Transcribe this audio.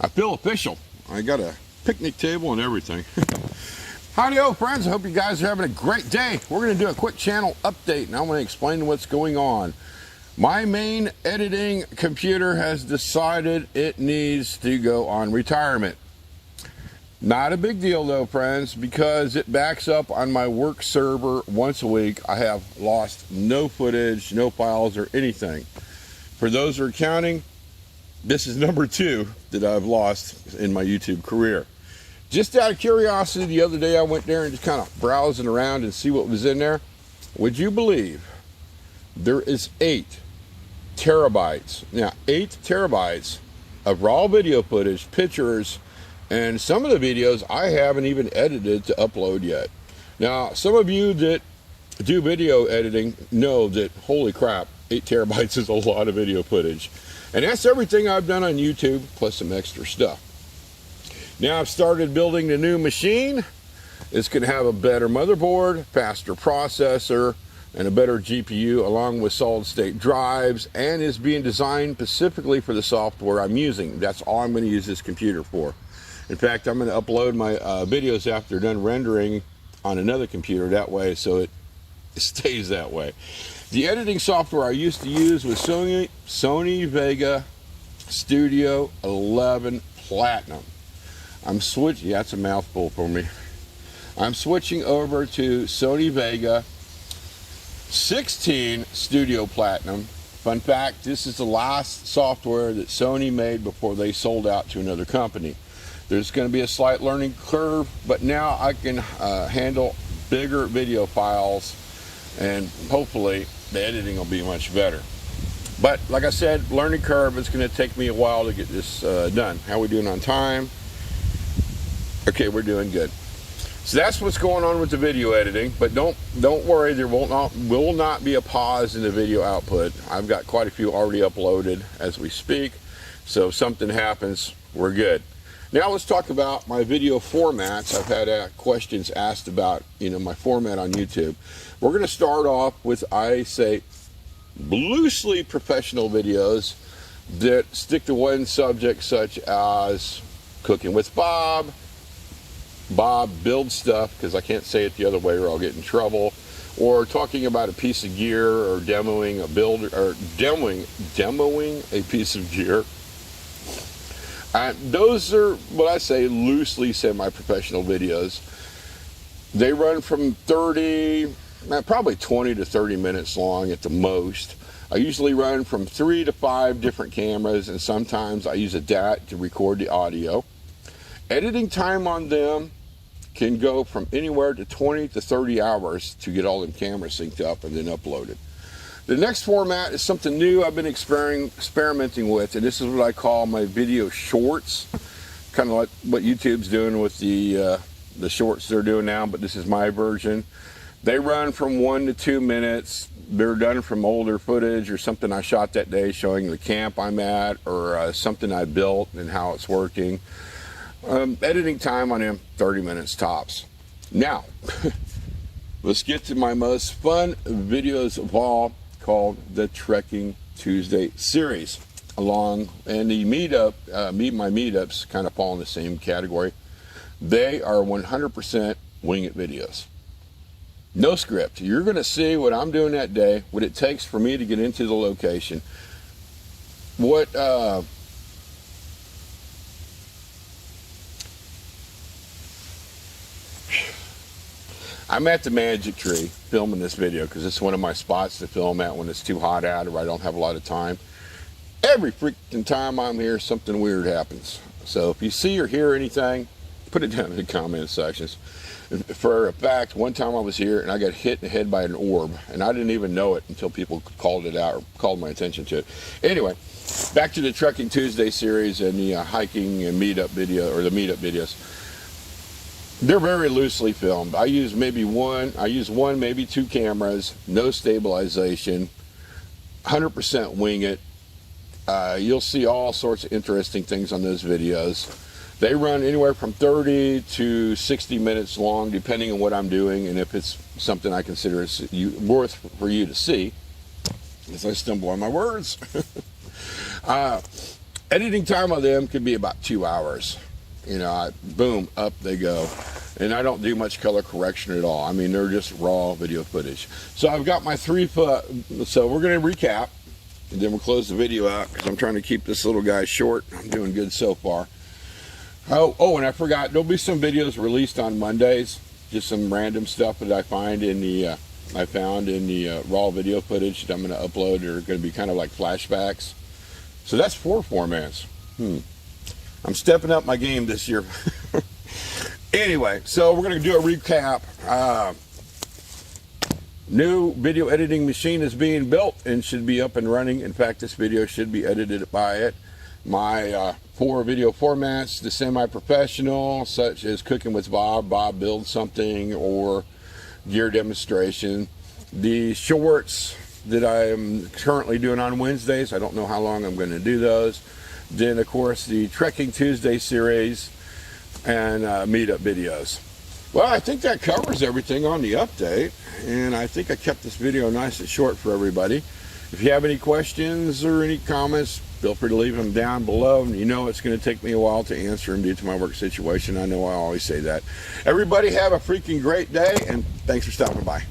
I feel official. I got a picnic table and everything. Howdy-o, friends. I hope you guys are having a great day. We're going to do a quick channel update, and I'm going to explain what's going on. My main editing computer has decided it needs to go on retirement. Not a big deal, though, friends, because it backs up on my work server once a week. I have lost no footage, no files, or anything. For those who are counting, this is number 2 that I've lost in my YouTube career. Just out of curiosity, the other day I went there and just kind of browsing around and see what was in there. Would you believe there is 8 terabytes? Now, 8 terabytes of raw video footage, pictures, and some of the videos I haven't even edited to upload yet. Now, some of you that do video editing know that, holy crap, 8 terabytes is a lot of video footage. And that's everything I've done on YouTube, plus some extra stuff. Now I've started building the new machine. It's going to have a better motherboard, faster processor, and a better GPU, along with solid state drives, and is being designed specifically for the software I'm using. That's all I'm going to use this computer for. In fact, I'm going to upload my videos after done rendering on another computer that way, so it stays that way. The editing software I used to use was Sony Vega Studio 11 Platinum. I'm switching, yeah, that's a mouthful for me. I'm switching over to Sony Vega 16 Studio Platinum. Fun fact, this is the last software that Sony made before they sold out to another company. There's going to be a slight learning curve, but now I can handle bigger video files, and hopefully the editing will be much better. But like I said, learning curve, is going to take me a while to get this done. How are we doing on time? Okay, we're doing good. So that's what's going on with the video editing, but don't worry, there will not be a pause in the video output. I've got quite a few already uploaded as we speak, so if something happens, we're good. Now let's talk about my video formats. I've had questions asked about, my format on YouTube. We're going to start off with, I say, loosely professional videos that stick to one subject, such as cooking with Bob builds stuff, because I can't say it the other way or I'll get in trouble, or talking about a piece of gear, or demoing a builder, or demoing a piece of gear. Those are what I say loosely semi-professional videos. They run from probably 20 to 30 minutes long at the most. I usually run from 3 to 5 different cameras, and sometimes I use a DAT to record the audio. Editing time on them can go from anywhere to 20 to 30 hours to get all them cameras synced up and then uploaded. The next format is something new I've been experimenting with, and this is what I call my video shorts. Kind of like what YouTube's doing with the shorts they're doing now, but this is my version. They run from 1 to 2 minutes. They're done from older footage or something I shot that day, showing the camp I'm at, or something I built and how it's working. Editing time on them, 30 minutes tops. Now, let's get to my most fun videos of all, called the Trekking Tuesday series. And the meetup, my meetups kind of fall in the same category. They are 100% wing it videos. No script. You're going to see what I'm doing that day, what it takes for me to get into the location, I'm at the Magic Tree filming this video because it's one of my spots to film at when it's too hot out or I don't have a lot of time. Every freaking time I'm here, something weird happens. So if you see or hear anything, put it down in the comment sections. For a fact, one time I was here and I got hit in the head by an orb, and I didn't even know it until people called it out or called my attention to it. Anyway, back to the Trekking Tuesday series and the hiking and meetup video, or the meetup videos. They're very loosely filmed. I use one, maybe 2 cameras, no stabilization, 100% wing it. You'll see all sorts of interesting things on those videos. They run anywhere from 30 to 60 minutes long, depending on what I'm doing and if it's something I consider worth for you to see. As I stumble on my words. editing time on them could be about 2 hours. You know, boom, up they go. And I don't do much color correction at all. I mean, they're just raw video footage. So I've got my 3 foot, so we're gonna recap, and then we'll close the video out because I'm trying to keep this little guy short. I'm doing good so far. Oh, and I forgot, there'll be some videos released on Mondays, just some random stuff that I found in the raw video footage that I'm gonna upload. They're gonna be kind of like flashbacks. So that's 4 formats. I'm stepping up my game this year. Anyway, so we're going to do a recap. New video editing machine is being built and should be up and running. In fact, this video should be edited by it. My 4 video formats, the semi-professional, such as Cooking with Bob, Bob Builds Something, or Gear Demonstration. The shorts that I am currently doing on Wednesdays. I don't know how long I'm going to do those. Then, of course, the Trekking Tuesday series and meetup videos. Well, I think that covers everything on the update, and I think I kept this video nice and short for everybody. If you have any questions or any comments, feel free to leave them down below. And you know it's going to take me a while to answer them due to my work situation. I know I always say that. Everybody have a freaking great day, and thanks for stopping by.